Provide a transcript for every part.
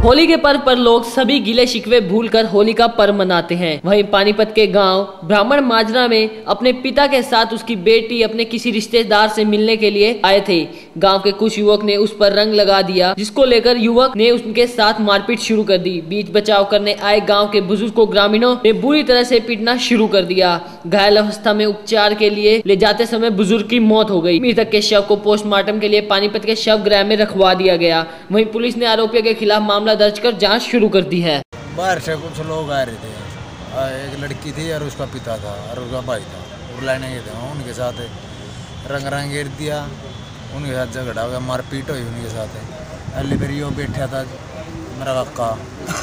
होली के पर्व पर लोग सभी गिले शिकवे भूलकर होली का पर्व मनाते हैं। वहीं पानीपत के गांव ब्राह्मण माजरा में अपने पिता के साथ उसकी बेटी अपने किसी रिश्तेदार से मिलने के लिए आए थे। गांव के कुछ युवक ने उस पर रंग लगा दिया, जिसको लेकर युवक ने उनके साथ मारपीट शुरू कर दी। बीच बचाव करने आए गाँव के बुजुर्ग को ग्रामीणों ने बुरी तरह से पीटना शुरू कर दिया। घायल अवस्था में उपचार के लिए ले जाते समय बुजुर्ग की मौत हो गई। मृतक के शव को पोस्टमार्टम के लिए पानीपत के शव गृह में रखवा दिया गया। वहीं पुलिस ने आरोपियों के खिलाफ मामला दर्ज कर जांच शुरू कर दी है। बाहर से कुछ लोग आ रहे थे, एक लड़की थी और उसका पिता था और उसका भाई था, और लाने गए थे। उनके साथ रंग गिर दिया, उनके साथ झगड़ा हो गया, मारपीट हुई उनके साथ। अल्ली फिर यो बैठा था मेरा काका,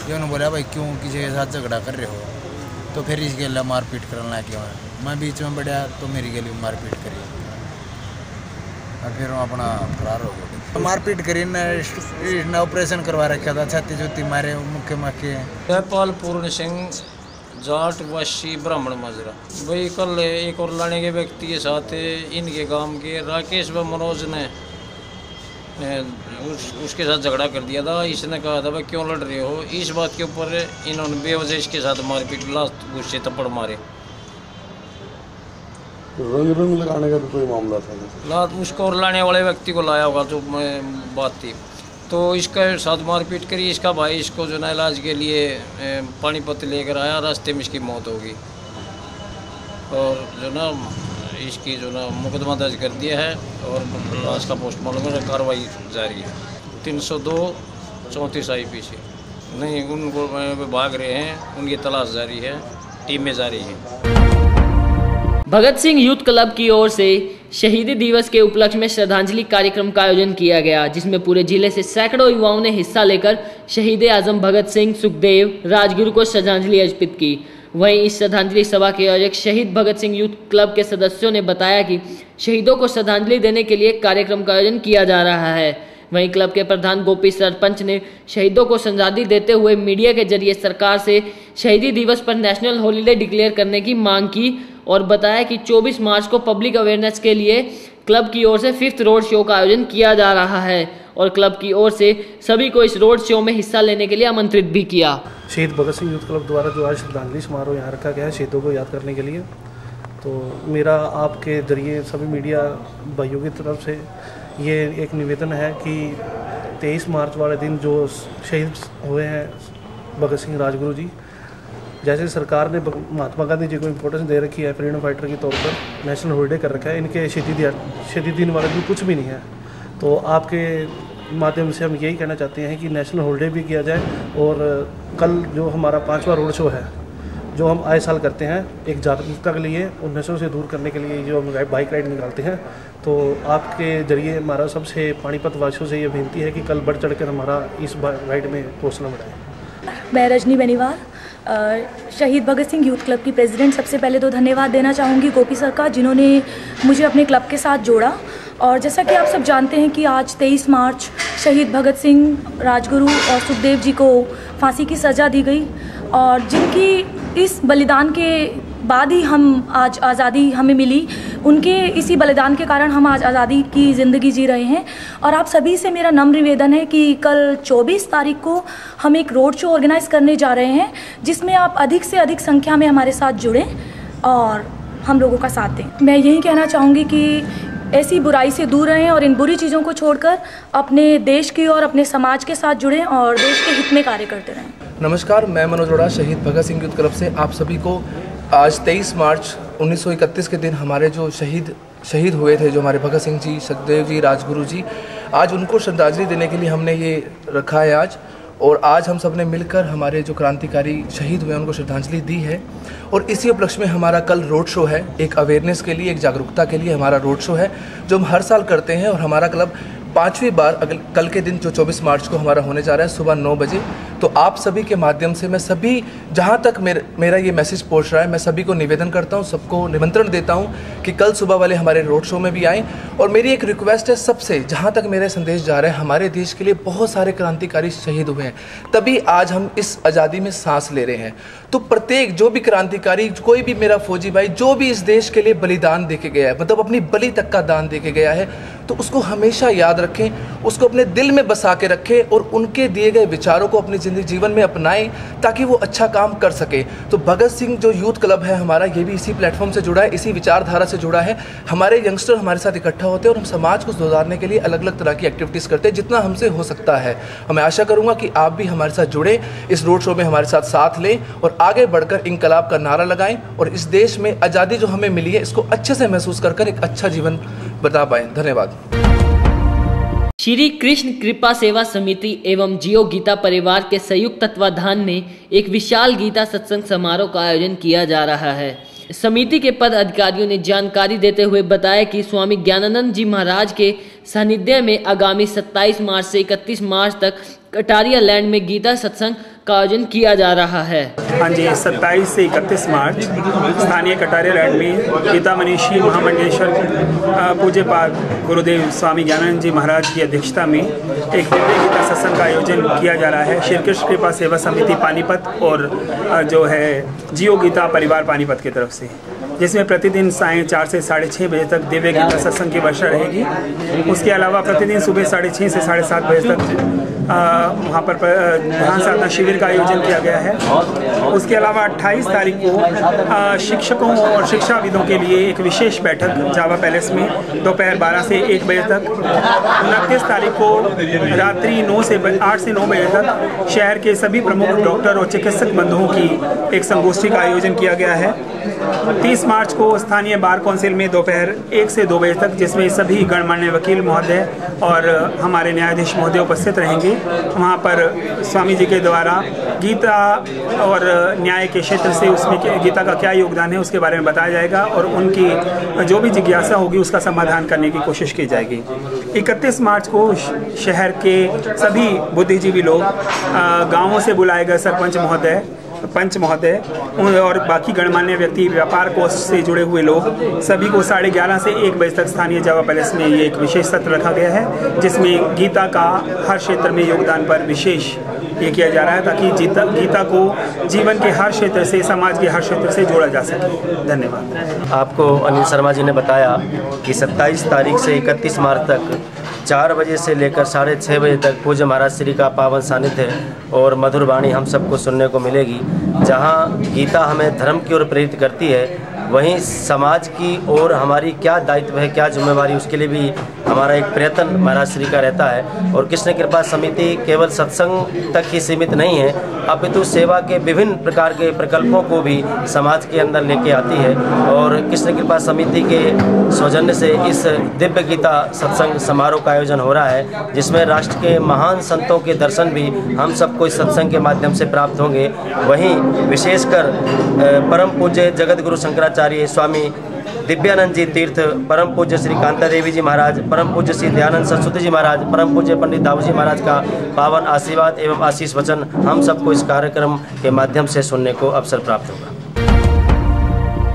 ये उन्होंने बोला भाई क्यों किसी के साथ झगड़ा कर रहे हो, तो फिर इसके लिए मारपीट करना क्यों है। मैं बीच में बढ़िया तो मेरी के लिए मारपीट करी और फिर वो अपना फरार हो गया। मारपीट करी ने ऑपरेशन करवा रखा था, छाती चुती मारे मुख्य मक्के। जयपाल पूर्ण सिंह जाट वासी ब्राह्मण माजरा। भाई कल एक और लाने के व्यक्ति के साथ इनके गांव के राकेश व मनोज ने उसके साथ झगड़ा कर दिया था। इसने कहा था भाई क्यों लड़ रहे हो, इस बात के ऊपर इन्होंने बेवजह इसके साथ मारपीट लास्ट गुस्से थप्पड़ मारे। रंग लगाने का तो कोई मामला था लात उसको और लाने वाले व्यक्ति को लाया होगा जो बात थी, तो इसका साथ मारपीट करी। इसका भाई इसको जो ना इलाज के लिए पानीपत लेकर आया, रास्ते में इसकी मौत होगी और जो ना इसकी जो ना मुकदमा दर्ज कर दिया है और लाश का पोस्टमार्टम में कार्रवाई जारी है। 302-34 IPC नहीं उनको भाग रहे हैं, उनकी तलाश जारी है, टीमें जारी हैं। भगत सिंह यूथ क्लब की ओर से शहीदी दिवस के उपलक्ष्य में श्रद्धांजलि कार्यक्रम का आयोजन किया गया, जिसमें पूरे जिले से सैकड़ों युवाओं ने हिस्सा लेकर शहीद आजम भगत सिंह, सुखदेव, राजगुरु को श्रद्धांजलि अर्पित की। वहीं इस श्रद्धांजलि सभा के आयोजक शहीद भगत सिंह यूथ क्लब के सदस्यों ने बताया कि शहीदों को श्रद्धांजलि देने के लिए कार्यक्रम का आयोजन किया जा रहा है। वहीं क्लब के प्रधान गोपी सरपंच ने शहीदों को श्रद्धांजलि देते हुए मीडिया के जरिए सरकार से शहीदी दिवस पर नेशनल हॉलीडे डिक्लेयर करने की मांग की और बताया कि 24 मार्च को पब्लिक अवेयरनेस के लिए क्लब की ओर से 5th रोड शो का आयोजन किया जा रहा है और क्लब की ओर से सभी को इस रोड शो में हिस्सा लेने के लिए आमंत्रित भी किया। शहीद भगत सिंह यूथ क्लब द्वारा जो आज श्रद्धांजलि समारोह यहाँ रखा गया है शहीदों को याद करने के लिए, तो मेरा आपके जरिए सभी मीडिया भाइयों की तरफ से ये एक निवेदन है कि 23 मार्च वाले दिन जो शहीद हुए हैं भगत सिंह राजगुरु जी, जैसे सरकार ने महात्मा गांधी जी को इम्पोर्टेंस दे रखी है फ्रीडम फाइटर के तौर पर, नेशनल हॉलीडे कर रखा है, इनके शहीदी दिन वाले दिन कुछ भी नहीं है। तो आपके माध्यम से हम यही कहना चाहते हैं कि नेशनल हॉलीडे भी किया जाए और कल जो हमारा 5वां रोड शो है जो हम आए साल करते हैं एक जागरूकता के लिए और नशों से दूर करने के लिए जो हम बाइक राइड निकालते हैं, तो आपके जरिए हमारा सबसे पानीपत वासियों से ये विनती है कि कल बढ़ चढ़ कर हमारा इस राइड में हौसला बढ़ाएं। मैं रजनी बेनीवाल, शहीद भगत सिंह यूथ क्लब की प्रेसिडेंट। सबसे पहले तो धन्यवाद देना चाहूँगी गोपी सर का, जिन्होंने मुझे अपने क्लब के साथ जोड़ा। और जैसा कि आप सब जानते हैं कि आज 23 मार्च शहीद भगत सिंह, राजगुरु और सुखदेव जी को फांसी की सज़ा दी गई और जिनकी इस बलिदान के बाद ही हम आज आज़ादी हमें मिली, उनके इसी बलिदान के कारण हम आज आज़ादी की ज़िंदगी जी रहे हैं। और आप सभी से मेरा नम्र निवेदन है कि कल 24 तारीख को हम एक रोड शो ऑर्गेनाइज़ करने जा रहे हैं, जिसमें आप अधिक से अधिक संख्या में हमारे साथ जुड़ें और हम लोगों का साथ दें। मैं यही कहना चाहूँगी कि ऐसी बुराई से दूर रहें और इन बुरी चीज़ों को छोड़कर अपने देश की और अपने समाज के साथ जुड़ें और देश के हित में कार्य करते रहें। नमस्कार, मैं मनोज अरोड़ा, शहीद भगत सिंह यूथ क्लब से आप सभी को आज 23 मार्च 1931 के दिन हमारे जो शहीद हुए थे, जो हमारे भगत सिंह जी, सुखदेव जी, राजगुरु जी, आज उनको श्रद्धांजलि देने के लिए हमने ये रखा है आज। और आज हम सब ने मिलकर हमारे जो क्रांतिकारी शहीद हुए उनको श्रद्धांजलि दी है। और इसी उपलक्ष्य में हमारा कल रोड शो है, एक अवेयरनेस के लिए, एक जागरूकता के लिए हमारा रोड शो है जो हम हर साल करते हैं। और हमारा क्लब 5वीं बार कल के दिन जो 24 मार्च को हमारा होने जा रहा है सुबह 9 बजे। तो आप सभी के माध्यम से मैं सभी, जहाँ तक मेरा ये मैसेज पहुँच रहा है, मैं सभी को निवेदन करता हूँ, सबको निमंत्रण देता हूँ कि कल सुबह वाले हमारे रोड शो में भी आएँ। और मेरी एक रिक्वेस्ट है सबसे, जहाँ तक मेरे संदेश जा रहे हैं, हमारे देश के लिए बहुत सारे क्रांतिकारी शहीद हुए हैं, तभी आज हम इस आज़ादी में सांस ले रहे हैं। तो प्रत्येक जो भी क्रांतिकारी, कोई भी मेरा फौजी भाई जो भी इस देश के लिए बलिदान देके गया है, मतलब अपनी बलि तक का दान देके गया है, तो उसको हमेशा याद रखें, उसको अपने दिल में बसा के रखें और उनके दिए गए विचारों को अपने जीवन में अपनाएं ताकि वो अच्छा काम कर सके। तो भगत सिंह जो यूथ क्लब है हमारा, ये भी इसी प्लेटफॉर्म से जुड़ा है, इसी विचारधारा से जुड़ा है। हमारे यंगस्टर हमारे साथ इकट्ठा होते हैं और हम समाज को सुधारने के लिए अलग अलग तरह की एक्टिविटीज़ करते हैं, जितना हमसे हो सकता है। मैं आशा करूँगा कि आप भी हमारे साथ जुड़े, इस रोड शो में हमारे साथ लें और आगे बढ़कर इंकलाब का नारा लगाएं और इस देश में आज़ादी जो हमें मिली है इसको अच्छे से महसूस कर एक अच्छा जीवन बता पाएं। धन्यवाद। श्री कृष्ण कृपा सेवा समिति एवं जियो गीता परिवार के संयुक्त तत्वाधान में एक विशाल गीता सत्संग समारोह का आयोजन किया जा रहा है। समिति के पद अधिकारियों ने जानकारी देते हुए बताया कि स्वामी ज्ञानानंद जी महाराज के सानिध्य में आगामी 27 मार्च से 31 मार्च तक कटारिया लैंड में गीता सत्संग का आयोजन किया जा रहा है। हाँ जी, 27 से 31 मार्च स्थानीय कटारिया लैंड में गीता मनीषी महामंडलेश्वर पूज्य पाद गुरुदेव स्वामी ज्ञानानंद जी महाराज की अध्यक्षता में एक दिव्य गीता सत्संग का आयोजन किया जा रहा है। श्री कृष्ण कृपा सेवा समिति पानीपत और जो है जियो गीता परिवार पानीपत की तरफ से, जिसमें प्रतिदिन सायं 4 से 6:30 बजे तक दिव्य गीता सत्संग की वर्षा रहेगी। उसके अलावा प्रतिदिन सुबह 6:30 से 7:30 बजे तक वहाँ पर ध्यान साधना शिविर का आयोजन किया गया है। उसके अलावा 28 तारीख को शिक्षकों और शिक्षाविदों के लिए एक विशेष बैठक जावा पैलेस में दोपहर 12 से 1 बजे तक। 29 तारीख को रात्रि 8 से 9 बजे तक शहर के सभी प्रमुख डॉक्टर और चिकित्सक बंधुओं की एक संगोष्ठी का आयोजन किया गया है। 30 मार्च को स्थानीय बार काउंसिल में दोपहर 1 से 2 बजे तक, जिसमें सभी गणमान्य वकील महोदय और हमारे न्यायाधीश महोदय उपस्थित रहेंगे। वहाँ पर स्वामी जी के द्वारा गीता और न्याय के क्षेत्र से उसमें गीता का क्या योगदान है उसके बारे में बताया जाएगा और उनकी जो भी जिज्ञासा होगी उसका समाधान करने की कोशिश की जाएगी। 31 मार्च को शहर के सभी बुद्धिजीवी लोग, गाँवों से बुलाए गए सरपंच महोदय, पंच महोदय और बाकी गणमान्य व्यक्ति, व्यापार कोष से जुड़े हुए लोग, सभी को 11:30 से 1 बजे तक स्थानीय जावा पैलेस में ये एक विशेष सत्र रखा गया है, जिसमें गीता का हर क्षेत्र में योगदान पर विशेष ये किया जा रहा है ताकि गीता को जीवन के हर क्षेत्र से, समाज के हर क्षेत्र से जोड़ा जा सके। धन्यवाद। आपको अनिल शर्मा जी ने बताया कि 27 तारीख से 31 मार्च तक 4 बजे से लेकर 6:30 बजे तक पूज्य महाराज श्री का पावन सानिध्य और मधुर वाणी हम सबको सुनने को मिलेगी। जहां गीता हमें धर्म की ओर प्रेरित करती है, वहीं समाज की ओर हमारी क्या दायित्व है, क्या जिम्मेवारी, उसके लिए भी हमारा एक प्रयत्न महाराज श्री का रहता है। और कृष्ण कृपा समिति केवल सत्संग तक ही सीमित नहीं है, अपितु सेवा के विभिन्न प्रकार के प्रकल्पों को भी समाज के अंदर लेके आती है। और कृष्ण कृपा समिति के सौजन्य से इस दिव्य गीता सत्संग समारोह का आयोजन हो रहा है, जिसमें राष्ट्र के महान संतों के दर्शन भी हम सबको इस सत्संग के माध्यम से प्राप्त होंगे। वहीं विशेषकर परम पूज्य जगत गुरु शंकराचार्य स्वामी दिव्यानंद जी तीर्थ, परम पूज्य श्री कांता देवी जी महाराज, परम पूज्य श्री दयानंद सरस्वती जी महाराज, परम पूज्य पंडित दाऊ जी महाराज का पावन आशीर्वाद एवं आशीष वचन हम सबको इस कार्यक्रम के माध्यम से सुनने को अवसर प्राप्त होगा।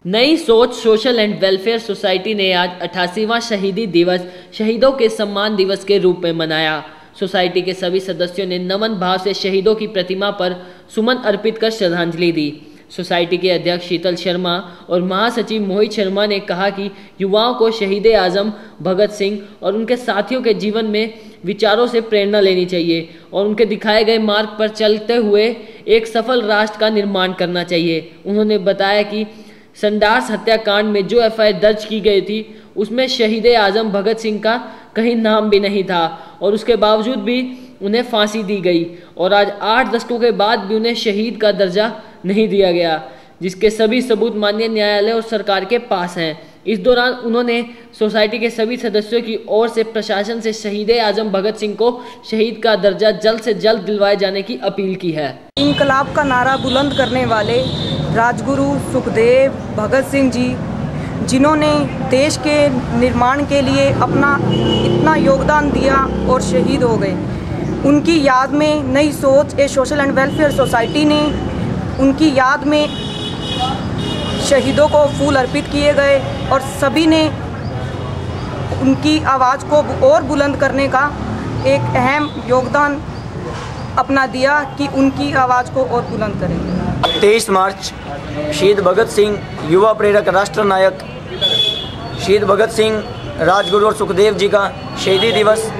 नई सोच सोशल एंड वेलफेयर सोसाइटी ने आज 88वां शहीदी दिवस शहीदों के सम्मान दिवस के रूप में मनाया। सोसाइटी के सभी सदस्यों ने नमन भाव से शहीदों की प्रतिमा पर सुमन अर्पित कर श्रद्धांजलि दी। सोसाइटी के अध्यक्ष शीतल शर्मा और महासचिव मोहित शर्मा ने कहा कि युवाओं को शहीद आजम भगत सिंह और उनके साथियों के जीवन में विचारों से प्रेरणा लेनी चाहिए और उनके दिखाए गए मार्ग पर चलते हुए एक सफल राष्ट्र का निर्माण करना चाहिए। उन्होंने बताया कि संडास हत्याकांड में जो एफआईआर दर्ज की गई थी उसमें शहीद आजम भगत सिंह का कहीं नाम भी नहीं था और उसके बावजूद भी उन्हें फांसी दी गई और आज 8 दशकों के बाद भी उन्हें शहीद का दर्जा नहीं दिया गया, जिसके सभी सबूत माननीय न्यायालय और सरकार के पास हैं। इस दौरान उन्होंने सोसाइटी के सभी सदस्यों की ओर से प्रशासन से शहीद आजम भगत सिंह को शहीद का दर्जा जल्द से जल्द दिलवाए जाने की अपील की है। इंकलाब का नारा बुलंद करने वाले राजगुरु सुखदेव भगत सिंह जी, जिन्होंने देश के निर्माण के लिए अपना इतना योगदान दिया और शहीद हो गए, उनकी याद में नई सोच ए सोशल एंड वेलफेयर सोसाइटी ने उनकी याद में शहीदों को फूल अर्पित किए गए और सभी ने उनकी आवाज़ को और बुलंद करने का एक अहम योगदान अपना दिया कि उनकी आवाज़ को और बुलंद करें। 23 मार्च शहीद भगत सिंह युवा प्रेरक राष्ट्र नायक शहीद भगत सिंह राजगुरु और सुखदेव जी का शहीदी दिवस,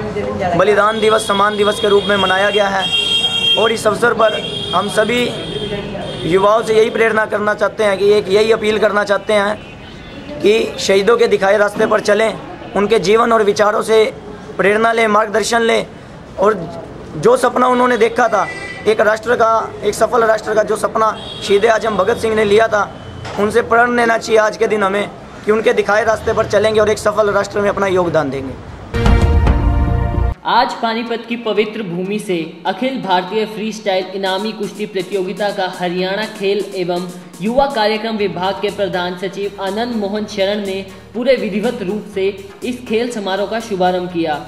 बलिदान दिवस, सम्मान दिवस के रूप में मनाया गया है। और इस अवसर पर हम सभी युवाओं से यही प्रेरणा करना चाहते हैं कि यही अपील करना चाहते हैं कि शहीदों के दिखाए रास्ते पर चलें, उनके जीवन और विचारों से प्रेरणा लें, मार्गदर्शन लें और जो सपना उन्होंने देखा था, एक राष्ट्र का, एक सफल राष्ट्र का जो सपना शहीद आजम भगत सिंह ने लिया था, उनसे प्रण लेना चाहिए आज के दिन हमें कि उनके दिखाए रास्ते पर चलेंगे और एक सफल राष्ट्र में अपना योगदान देंगे। आज पानीपत की पवित्र भूमि से अखिल भारतीय फ्री स्टाइल इनामी कुश्ती प्रतियोगिता का हरियाणा खेल एवं युवा कार्यक्रम विभाग के प्रधान सचिव आनंद मोहन शरण ने पूरे विधिवत रूप से इस खेल समारोह का शुभारंभ किया।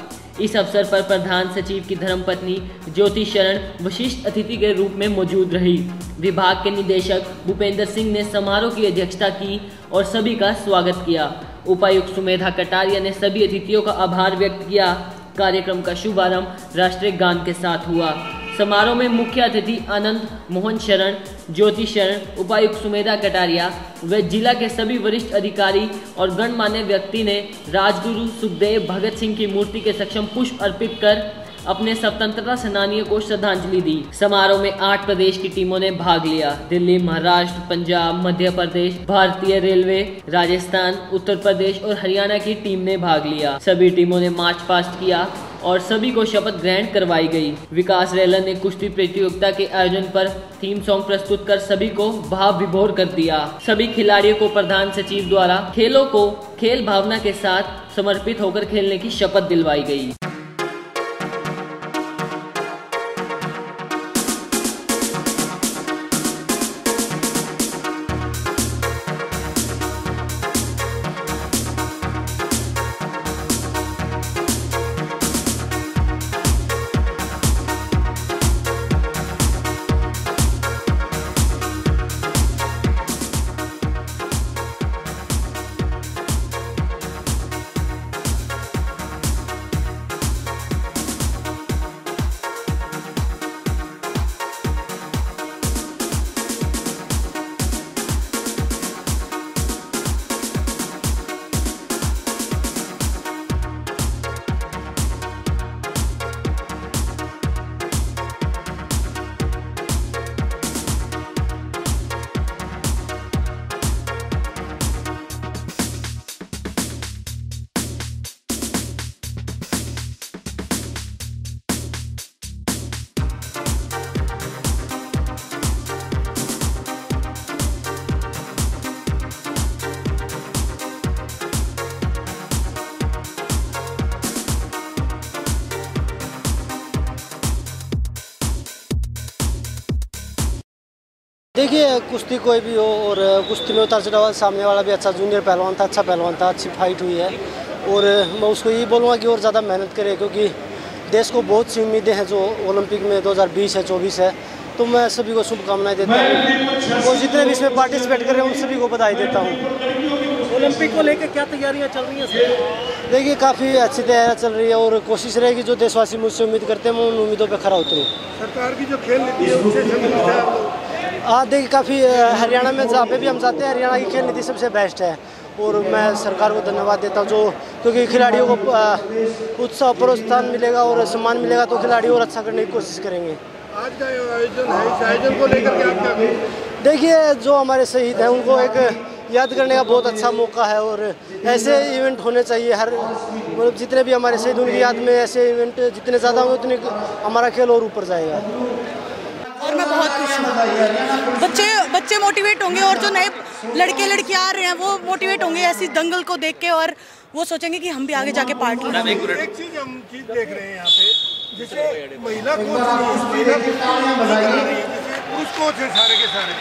इस अवसर पर प्रधान सचिव की धर्मपत्नी ज्योति शरण विशिष्ट अतिथि के रूप में मौजूद रही। विभाग के निदेशक भूपेंद्र सिंह ने समारोह की अध्यक्षता की और सभी का स्वागत किया। उपायुक्त सुमेधा कटारिया ने सभी अतिथियों का आभार व्यक्त किया। कार्यक्रम का शुभारंभ राष्ट्रीय गान के साथ हुआ। समारोह में मुख्य अतिथि आनंद मोहन शरण, ज्योति शरण, उपायुक्त सुमेधा कटारिया व जिला के सभी वरिष्ठ अधिकारी और गणमान्य व्यक्ति ने राजगुरु सुखदेव भगत सिंह की मूर्ति के सक्षम पुष्प अर्पित कर अपने स्वतंत्रता सेनानियों को श्रद्धांजलि दी। समारोह में 8 प्रदेश की टीमों ने भाग लिया। दिल्ली, महाराष्ट्र, पंजाब, मध्य प्रदेश, भारतीय रेलवे, राजस्थान, उत्तर प्रदेश और हरियाणा की टीम ने भाग लिया। सभी टीमों ने मार्च पास्ट किया और सभी को शपथ ग्रहण करवाई गई। विकास रेलर ने कुश्ती प्रतियोगिता के आयोजन पर थीम सॉन्ग प्रस्तुत कर सभी को भाव विभोर कर दिया। सभी खिलाड़ियों को प्रधान सचिव द्वारा खेलों को खेल भावना के साथ समर्पित होकर खेलने की शपथ दिलवाई गई। देखिए, कुश्ती कोई भी हो और कुश्ती में उतार चढ़ाव, सामने वाला भी अच्छा जूनियर पहलवान था, अच्छा पहलवान था, अच्छी फाइट हुई है। और मैं उसको यही बोलूँगा कि और ज़्यादा मेहनत करे, क्योंकि देश को बहुत सी उम्मीदें हैं जो ओलंपिक में 2020 है, 24 है। तो मैं सभी को शुभकामनाएं देता हूँ और जितने भी इसमें पार्टिसिपेट कर रहे हैं उन सभी को बधाई देता हूँ। ओलंपिक को लेकर क्या तैयारियां चल रही हैं? देखिए, काफ़ी अच्छी तैयारियां चल रही है और कोशिश रहेगी जो देशवासी मुझसे उम्मीद करते हैं मैं उन उम्मीदों पर खरा उतरूँ। सरकार की जो खेल नीति है उससे हाँ, देखिए, काफ़ी हरियाणा में जहाँ पे भी हम जाते हैं हरियाणा की खेल नीति सबसे बेस्ट है और मैं सरकार को धन्यवाद देता हूँ क्योंकि खिलाड़ियों को उत्साह प्रोत्साहन मिलेगा और सम्मान मिलेगा तो खिलाड़ी और अच्छा करने की कोशिश करेंगे। आज का आयोजन है, इस आयोजन को लेकर के आप क्या कहेंगे? देखिए, जो हमारे शहीद हैं उनको एक याद करने का बहुत अच्छा मौका है और ऐसे इवेंट होने चाहिए। हर मतलब जितने भी हमारे शहीद उनकी याद में ऐसे इवेंट जितने ज़्यादा होंगे उतने हमारा खेल और ऊपर जाएगा। और मैं बहुत खुश हूँ। बच्चे मोटिवेट होंगे और जो नए लड़के लड़कियाँ आ रहे हैं वो मोटिवेट होंगे ऐसी दंगल को देख के और वो सोचेंगे कि हम भी आगे जाके पार्ट लें। एक चीज़ हम देख रहे हैं यहाँ पे, जैसे महिला कोच पुरुष कोच है सारे के सारे,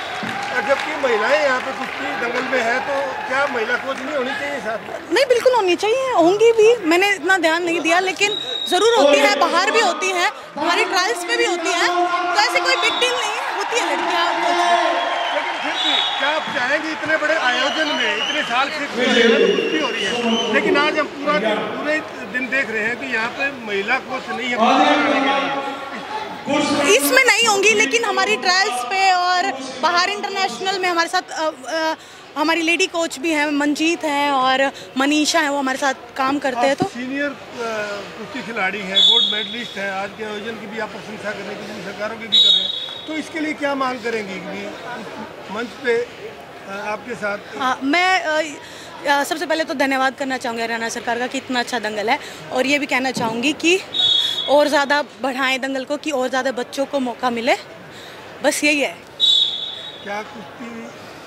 जबकि महिलाएं यहाँ पे कुश्ती दंगल में है, तो क्या महिला कोच नहीं होनी चाहिए साथ? नहीं, बिल्कुल होनी चाहिए, होंगी भी। मैंने इतना ध्यान नहीं दिया लेकिन ज़रूर होती है, बाहर भी होती है, हमारी ट्रायल्स में भी होती है, तो ऐसे कोई बिग डील नहीं है, होती है लड़कियाँ। क्या आप चाहेंगे इतने बड़े आयोजन में इतने साल से कुश्ती हो रही है, लेकिन आज हम पूरे दिन देख रहे हैं कि यहाँ पे महिला कोच नहीं है, इसमें नहीं होंगी, लेकिन हमारी ट्रायल्स पे और बाहर इंटरनेशनल में हमारे साथ हमारी लेडी कोच भी हैं, मंजीत हैं और मनीषा हैं, वो हमारे साथ काम करते हैं। तो सीनियर कुश्ती खिलाड़ी हैं, गोल्ड मेडलिस्ट हैं, आज के आयोजन की भी आप प्रशंसा करने की भी सरकारों की भी कर रहे हैं, तो इसके लिए क्या मांग करेंगी कि मंच पे आपके साथ? मैं सबसे पहले तो धन्यवाद करना चाहूँगी हरियाणा सरकार का कि इतना अच्छा दंगल है, और ये भी कहना चाहूँगी कि और ज़्यादा बढ़ाएं दंगल को, कि और ज़्यादा बच्चों को मौका मिले, बस यही है। क्या कुश्ती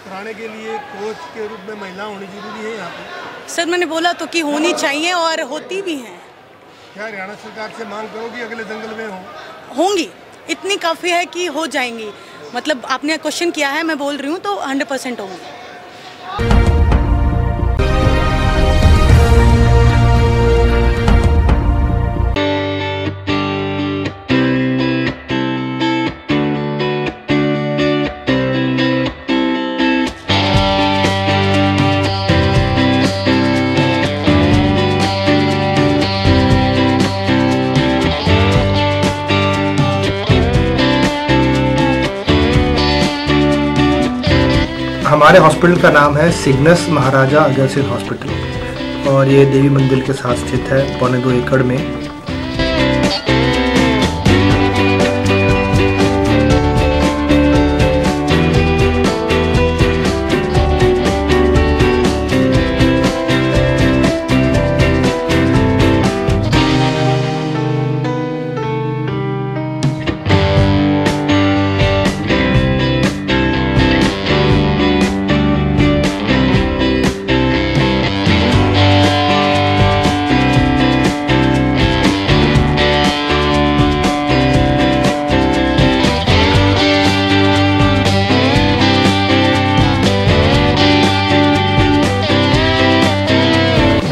कराने के लिए कोच के रूप में महिला होनी जरूरी है यहाँ पे? सर मैंने बोला तो कि होनी चाहिए और होती भी हैं। क्या हरियाणा सरकार से मांग करोगी अगले दंगल में होंगी? इतनी काफ़ी है कि हो जाएंगी, मतलब आपने क्वेश्चन किया है, मैं बोल रही हूँ तो 100% होंगी। हमारे हॉस्पिटल का नाम है सिग्नस महाराजा अग्रसेन हॉस्पिटल, और ये देवी मंदिर के साथ स्थित है, 2.25 एकड़ में।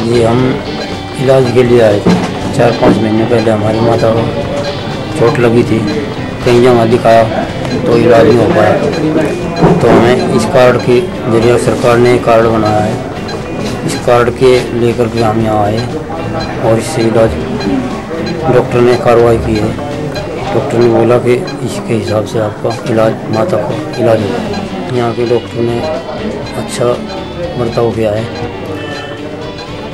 ये हम इलाज के लिए आए थे। 4-5 महीने पहले हमारी माता को चोट लगी थी, कहीं जगह दिखाया तो इलाज नहीं हो पाया, तो हमें इस कार्ड के जरिए सरकार ने कार्ड बनाया है, इस कार्ड के लेकर के हम यहाँ आए और इससे इलाज डॉक्टर ने कार्रवाई की है। डॉक्टर ने बोला कि इसके हिसाब से आपका इलाज, माता को इलाज होगा। यहाँ के डॉक्टर ने अच्छा बर्ताव किया है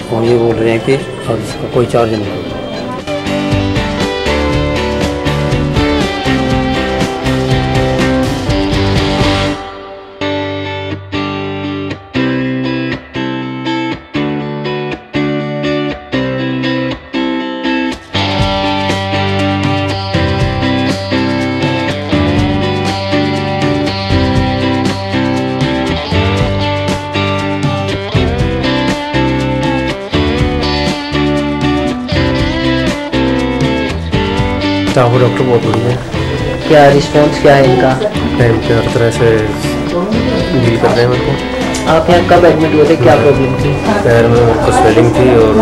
और ये बोल रहे हैं कि अब इसका कोई चार्ज नहीं होगा। वो डॉक्टर बहुत बढ़िया है। क्या रिस्पॉन्स क्या है इनका? टाइम पे हर तरह से डील कर रहे हैं मेरे को। आप यहाँ कब एडमिट हुए थे, क्या प्रॉब्लम थी? पैर में तो स्वेलिंग थी और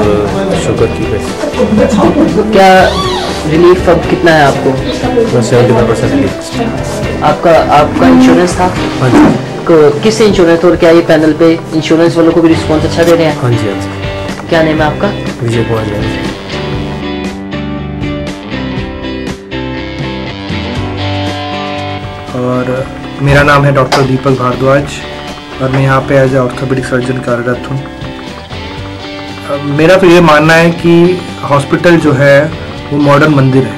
शुगर थी वैसे। क्या रिलीफ अब कितना है आपको? 75% रिलीफ। आपका इंश्योरेंस था? हाँ जी। किस इंश्योरेंस, और क्या ये पैनल पे इंश्योरेंस वालों को भी रिस्पॉन्स अच्छा दे रहे हैं? हाँ जी, हाँ जी। क्या नेम है आपका? विजय कुमार जी। और मेरा नाम है डॉक्टर दीपक भारद्वाज और मैं यहाँ पे एज ए ऑर्थोपेडिक सर्जन कार्यरत हूँ। मेरा तो ये मानना है कि हॉस्पिटल जो है वो मॉडर्न मंदिर है,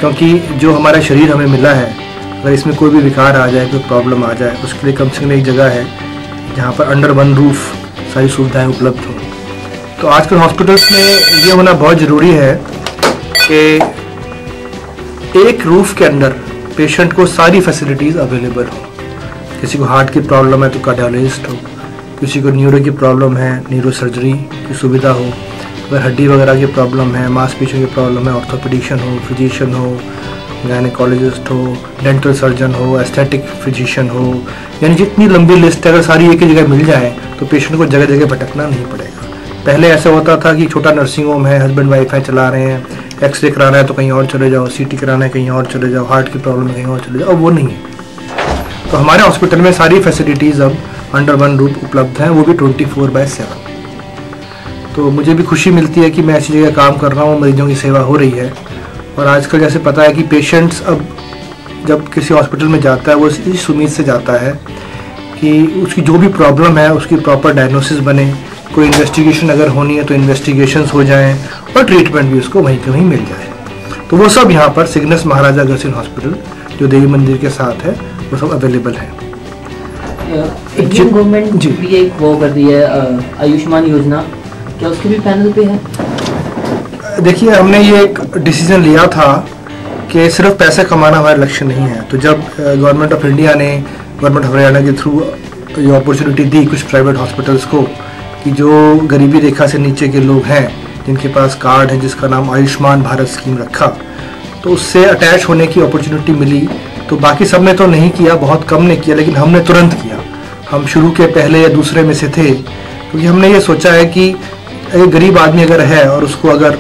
क्योंकि जो हमारा शरीर हमें मिला है, अगर इसमें कोई भी विकार आ जाए, कोई प्रॉब्लम आ जाए, उसके लिए कम से कम एक जगह है जहाँ पर अंडर वन रूफ सारी सुविधाएँ उपलब्ध हों। तो आजकल हॉस्पिटल्स में ये होना बहुत ज़रूरी है कि एक रूफ के अंदर पेशेंट को सारी फैसिलिटीज़ अवेलेबल हो। किसी को हार्ट की प्रॉब्लम है तो कार्डियोलॉजिस्ट हो, किसी को न्यूरो की प्रॉब्लम है, न्यूरो सर्जरी की सुविधा हो, अगर हड्डी वगैरह की प्रॉब्लम है, मांसपेशियों की प्रॉब्लम है, ऑर्थोपेडिशियन हो, फिजिशियन हो, गायनेकोलॉजिस्ट हो, डेंटल सर्जन हो, एस्थेटिक फिजिशियन हो, यानी जितनी लंबी लिस्ट है अगर सारी एक ही जगह मिल जाए तो पेशेंट को जगह जगह भटकना नहीं पड़ेगा। पहले ऐसा होता था कि छोटा नर्सिंग होम है, हस्बैंड वाइफ है, चला रहे हैं, एक्सरे कराना है तो कहीं और चले जाओ, सीटी कराना है कहीं और चले जाओ, हार्ट की प्रॉब्लम कहीं और चले जाओ, अब वो नहीं है। तो हमारे हॉस्पिटल में सारी फैसिलिटीज़ अब अंडर वन रूफ उपलब्ध हैं, वो भी 24/7। तो मुझे भी खुशी मिलती है कि मैं ऐसी जगह काम कर रहा हूँ, मरीजों की सेवा हो रही है। और आजकल जैसे पता है कि पेशेंट्स अब जब किसी हॉस्पिटल में जाता है वो इस उम्मीद से जाता है कि उसकी जो भी प्रॉब्लम है उसकी प्रॉपर डायग्नोसिस बने, कोई इन्वेस्टिगेशन अगर होनी है तो इन्वेस्टिगेशंस हो जाएं और ट्रीटमेंट भी उसको वहीं के वहीं मिल जाए। तो वो सब यहाँ पर सिग्नस महाराजा अग्रसेन हॉस्पिटल जो देवी मंदिर के साथ है वो सब अवेलेबल है। इंडियन गवर्नमेंट भी एक वो कर रही है आयुष्मान योजना, क्या उसके भी पैनल पे है? देखिए, हमने ये एक डिसीजन लिया था कि सिर्फ पैसे कमाना हमारा लक्ष्य नहीं है। तो जब गवर्नमेंट ऑफ इंडिया ने गवर्नमेंट ऑफ हरियाणा के थ्रू ये अपॉर्चुनिटी दी कुछ प्राइवेट हॉस्पिटल्स को कि जो गरीबी रेखा से नीचे के लोग हैं जिनके पास कार्ड है जिसका नाम आयुष्मान भारत स्कीम रखा, तो उससे अटैच होने की अपॉर्चुनिटी मिली। तो बाकी सब ने तो नहीं किया, बहुत कम ने किया, लेकिन हमने तुरंत किया। हम शुरू के पहले या दूसरे में से थे, क्योंकि हमने ये सोचा है कि एक गरीब आदमी अगर है और उसको अगर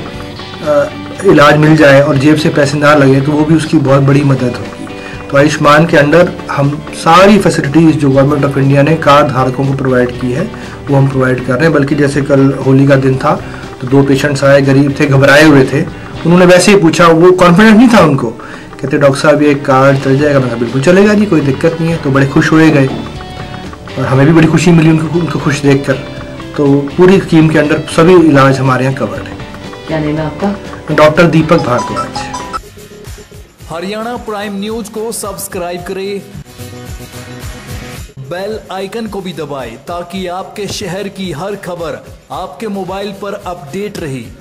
इलाज मिल जाए और जेब से पैसे ना लगे तो वो भी उसकी बहुत बड़ी मदद होगी। तो आयुष्मान के अंडर हम सारी फैसिलिटीज़ जो गवर्नमेंट ऑफ इंडिया ने कार्ड धारकों को प्रोवाइड की है वो हम प्रोवाइड कर रहे हैं। बल्कि जैसे कल होली का दिन था तो 2 पेशेंट्स आए, गरीब थे, घबराए हुए थे, उन्होंने वैसे ही पूछा, वो कॉन्फिडेंट नहीं था उनको, कहते डॉक्टर साहब ये कार्ड चल जाएगा? मैंने कहा बिल्कुल चलेगा जी, कोई दिक्कत नहीं है। तो बड़े खुश हुए गए और हमें भी बड़ी खुशी मिली उनको खुश देख कर। तो पूरी स्कीम के अंडर सभी इलाज हमारे यहाँ कवर्ड है। क्या नाम है आपका? डॉक्टर दीपक भारद्वाज। हरियाणा प्राइम न्यूज को सब्सक्राइब करें, बेल आइकन को भी दबाएं ताकि आपके शहर की हर खबर आपके मोबाइल पर अपडेट रहे।